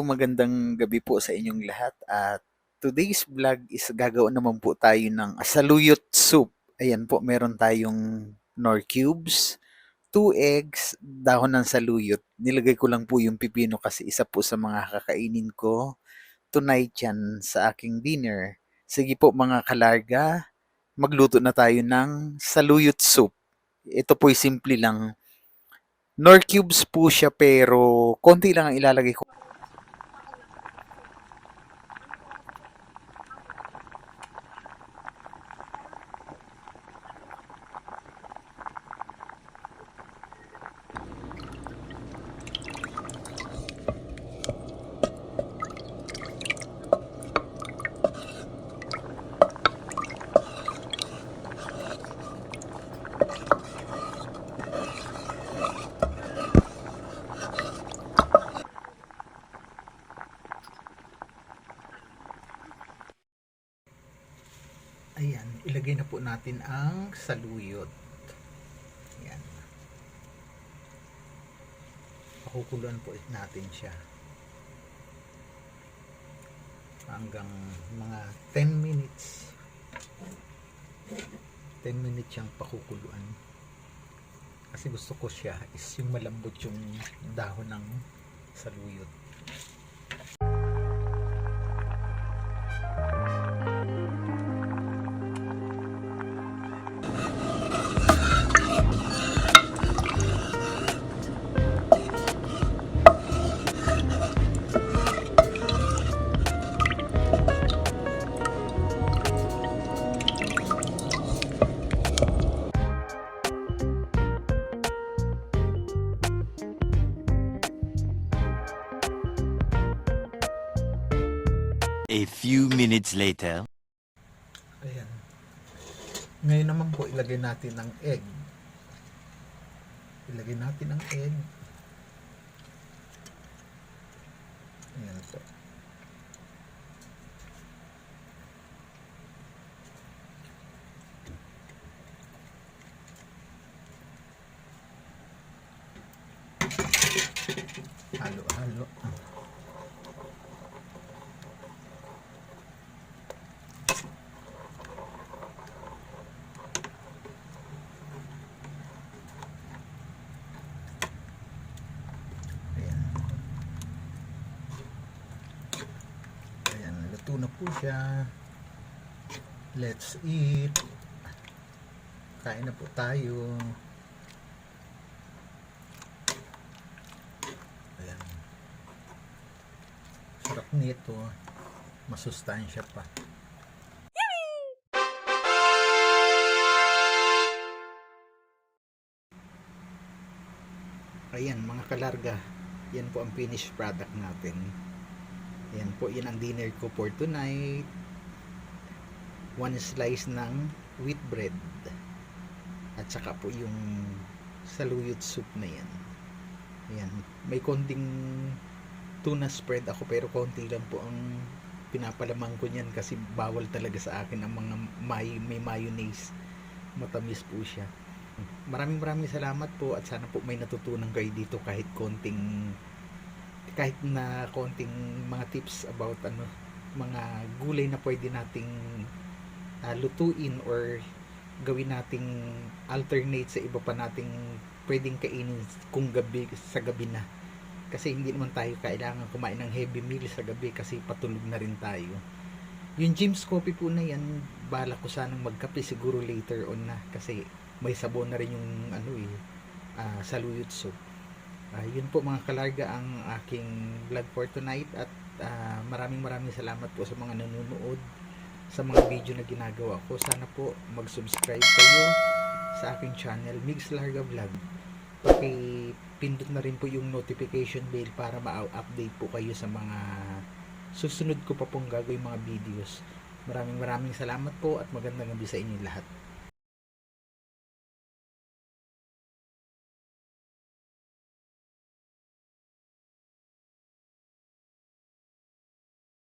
Magandang gabi po sa inyong lahat at today's vlog is gagawa naman po tayo ng saluyot soup. Ayan po, meron tayong nor cubes, 2 eggs, dahon ng saluyot. Nilagay ko lang po yung pipino kasi isa po sa mga kakainin ko tonight yan sa aking dinner. Sige po mga kalarga, magluto na tayo ng saluyot soup. Ito po'y simple lang. Nor cubes po siya pero konti lang ang ilalagay ko. Ayan, ilagay na po natin ang saluyot. Ayan. Pakukuluan po natin siya. Hanggang mga 10 minutes. 10 minutes siyang pakukuluan. Kasi gusto ko siya is yung malambot yung dahon ng saluyot. A few minutes later. Ayan. Ngayon naman po ilagay natin ang egg. Ilagay natin ang egg. Ayan po. Halo-halo. Luto na po siya. Let's eat. Kain na po tayo. Ayan. Sarap nito. Masustansya pa. Ayan mga kalarga. Yan po ang finished product natin. Yan po, yan ang dinner ko for tonight. One slice ng wheat bread. At saka po yung saluyot soup na yan. Ayan. May konting tuna spread ako pero konti lang po ang pinapalamang ko niyan kasi bawal talaga sa akin ang mga may mayonnaise. Matamis po siya. Maraming salamat po at sana po may natutunan kayo dito kahit na konting mga tips about mga gulay na pwede nating lutuin or gawin nating alternate sa iba pa nating pwedeng kainin kung sa gabi na, kasi hindi naman tayo kailangan kumain ng heavy meal sa gabi kasi patulog na rin tayo. Yung Jim's Coffee po na yan, bala ko sanang magkape siguro later on na kasi may sabon na rin yung saluyot soup. Yun po mga kalarga ang aking vlog for tonight at maraming salamat po sa mga nanonood sa mga video na ginagawa ko. Sana po mag-subscribe kayo sa aking channel Migs Larga Vlog. Pindot na rin po yung notification bell para ma-update po kayo sa mga susunod ko pa pong gagawin mga videos. Maraming salamat po at magandang gabi sa inyo lahat.